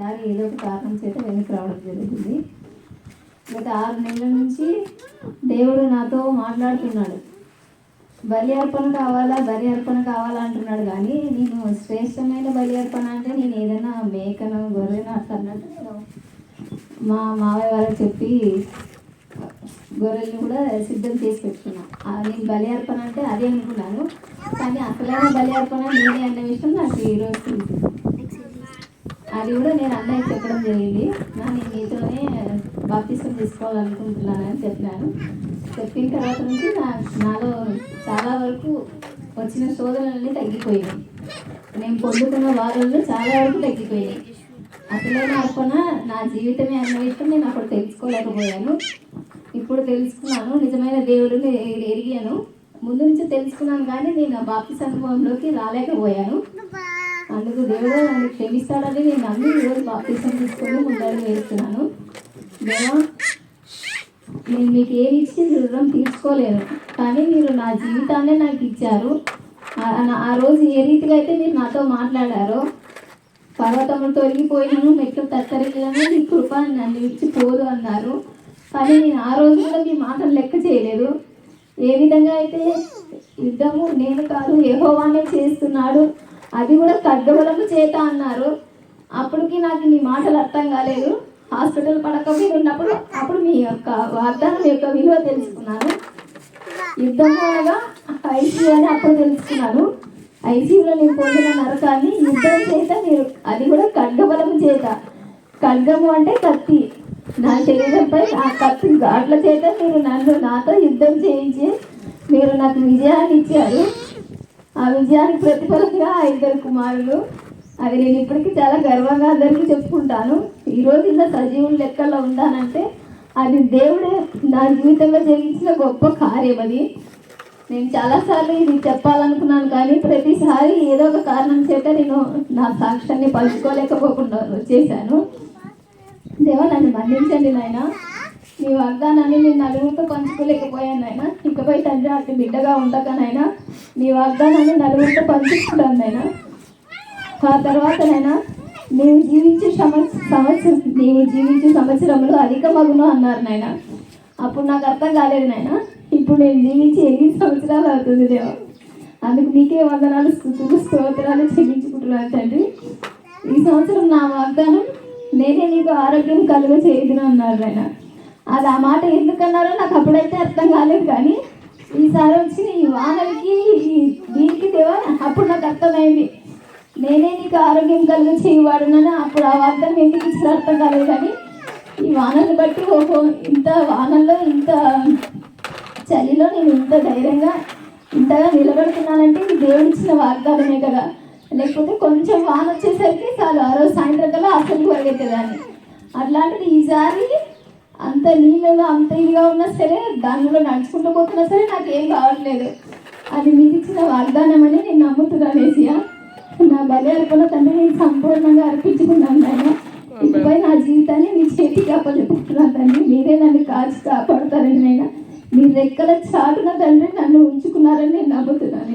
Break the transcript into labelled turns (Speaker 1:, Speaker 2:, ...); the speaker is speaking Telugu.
Speaker 1: ఈసారి ఏదో ఒక కారణం చేత వెనక్కి రావడం జరుగుతుంది. గత 6 నెలల నుంచి దేవుడు నాతో మాట్లాడుతున్నాడు. బలి అర్పణ కావాలా అంటున్నాడు. కానీ నేను శ్రేష్టమైన బలి అర్పణ అంటే నేను ఏదైనా మేకను గొర్రెను అట్లా అన్నట్టు నేను మా మావయ్య వాళ్ళకి చెప్పి గొర్రెల్ని కూడా సిద్ధం చేసి పెట్టుకున్నా. నేను బలి అర్పణ అంటే అదే అనుకున్నాను. కానీ అసలైన బలి అర్పణ నేనే అన్న విషయం నాకు ఈరోజు తెలిసింది. అది కూడా నేను అన్నయ్య చెప్పడం జరిగింది. నేను నీతోనే బాప్తిసం తీసుకోవాలనుకుంటున్నానని చెప్పినాను. చెప్పిన తర్వాత నుంచి నాలో చాలా వరకు వచ్చిన శోధనలన్నీ తగ్గిపోయినాయి. నేను పొందుకున్న వాదనలు చాలా వరకు తగ్గిపోయినాయి. అసలైన అర్పణ నా జీవితమే అన్న విషయం నేను అప్పుడు తెలుసుకోలేకపోయాను. ఇప్పుడు తెలుసుకున్నాను. నిజమైన దేవుడిని ఎరిగాను. ముందు నుంచి తెలుసుకున్నాను కానీ నేను ఆ బాప్తిస అనుభవంలోకి రాలేకపోయాను. అందుకు దేవుడు నన్ను క్షమిస్తాడని నేను నమ్మి ఈరోజు బాప్తిసం తీసుకొని ముందడుగు వేస్తున్నాను. దేవా, నేను మీకు ఏమి ఇచ్చి రుణం తీర్చుకోలేను, కానీ మీరు నా జీవితాన్నే నాకు ఇచ్చారు. ఆ రోజు ఏ రీతిగా అయితే మీరు నాతో మాట్లాడారో, పర్వతములు తొలగిపోయినాను, మెట్లు తత్తరిల్లను, నీ కృప నన్ను ఇచ్చి పోదు అన్నారు. కానీ నేను ఆ రోజు కూడా మీ మాటలు లెక్క చేయలేదు. ఏ విధంగా అయితే యుద్ధము నేను కాదు యెహోవానే చేస్తున్నాడు, అది కూడా ఖడ్గబలము చేత అన్నారు. అప్పటికి నాకు మీ మాటలు అర్థం కాలేదు. హాస్పిటల్ పడక మీద ఉన్నప్పుడు అప్పుడు మీ యొక్క వాగ్దానం యొక్క విలువ తెలుసుకున్నాను. యుద్ధం అనగా ఐసీయూ అని అప్పుడు తెలుసుకున్నాను. ఐసీయూలో నేను పొందిన నరకాన్ని యుద్ధం చేత మీరు, అది కూడా ఖడ్గబలము చేత. ఖడ్గము అంటే కత్తి, నా శరీరంపై ఆ కత్తి ఘాట్ల చేత మీరు నాతో యుద్ధం చేయించి మీరు నాకు విజయాన్ని ఇచ్చారు. ఆ విజయానికి ప్రతిఫలంగా 2 కుమారులు. అది నేను ఇప్పటికీ చాలా గర్వంగా అందరికీ చెప్పుకుంటాను. ఈరోజు ఇలా సజీవుల లెక్కల్లో ఉండానంటే అది దేవుడే నా జీవితంలో జరిగించిన గొప్ప కార్యం. అది నేను చాలాసార్లు ఇది చెప్పాలనుకున్నాను, కానీ ప్రతిసారి ఏదో ఒక కారణం చేత నేను నా సాక్ష్యాన్ని పంచుకోలేకపోకుండా వచ్చేసాను. దేవా, నన్ను మన్నించండి నాయన. నీ వాగ్దానాన్ని నేను నలుగురితో పంచుకోలేకపోయాను నాయన. ఇకపై తండ్రి అటు బిడ్డగా ఉండకనైనా నీ వాగ్దానాన్ని నలుగురితో పంచుకుంటాను నాయన. ఆ తర్వాతనైనా నీవు జీవించే సంవత్సరంలో అధిక మగును అన్నారు నాయన. అప్పుడు నాకు అర్థం కాలేదు నాయన. ఇప్పుడు నేను జీవించి 8 సంవత్సరాలు అవుతుంది దేవా. అందుకు నీకే వందనాలు, స్తుతులు, స్తోత్రాలు చెల్లించుకుంటున్నాను తండ్రి. ఈ సంవత్సరం నా వాగ్దానం నేనే నీకు ఆరోగ్యం కలుగ చేయదును అన్నారు నాయన. అది ఆ మాట ఎందుకన్నారో నాకు అప్పుడైతే అర్థం కాలేదు, కానీ ఈసారి వచ్చిన ఈ వానలకి దీనికి దేవా అప్పుడు నాకు అర్థమైంది. నేనే నీకు ఆరోగ్యం కలుగ చేయవాడునని అప్పుడు ఆ వాగ్దానం ఎందుకు ఇచ్చిన అర్థం కాలేదు. కానీ ఈ వానల్ని బట్టి ఇంత వానల్లో, ఇంత చలిలో నేను ఇంత ధైర్యంగా ఇంతగా నిలబడుతున్నానంటే ఈ దేవుడు ఇచ్చిన వాగ్దానమే కదా. లేకపోతే కొంచెం వాన వచ్చేసరికి చాలు ఆ రోజు సాయంత్రం కల్లా అసలు పరిగెత్తేదాన్ని. అట్లాంటిది ఈసారి అంత నీళ్ళలో అంత ఇదిగా ఉన్నా సరే, దానిలో నడుచుకుంటూ పోతున్నా సరే నాకేం కావట్లేదు. అది మీకు ఇచ్చిన వాగ్దానం అని నేను నమ్ముతున్నాను ఏసయ్యా. నా బలి అర్పణ తండ్రి నేను సంపూర్ణంగా అర్పించుకున్నాను నాయన. ఇకపై నా జీవితాన్ని మీ చేతికి అప్పచెప్పుకుంటున్నాను తండ్రి. మీరే నన్ను కాచి కాపాడుతారని నాయన. మీ రెక్కల చాటున తండ్రి నన్ను ఉంచుకున్నారని నేను నమ్ముతున్నాను.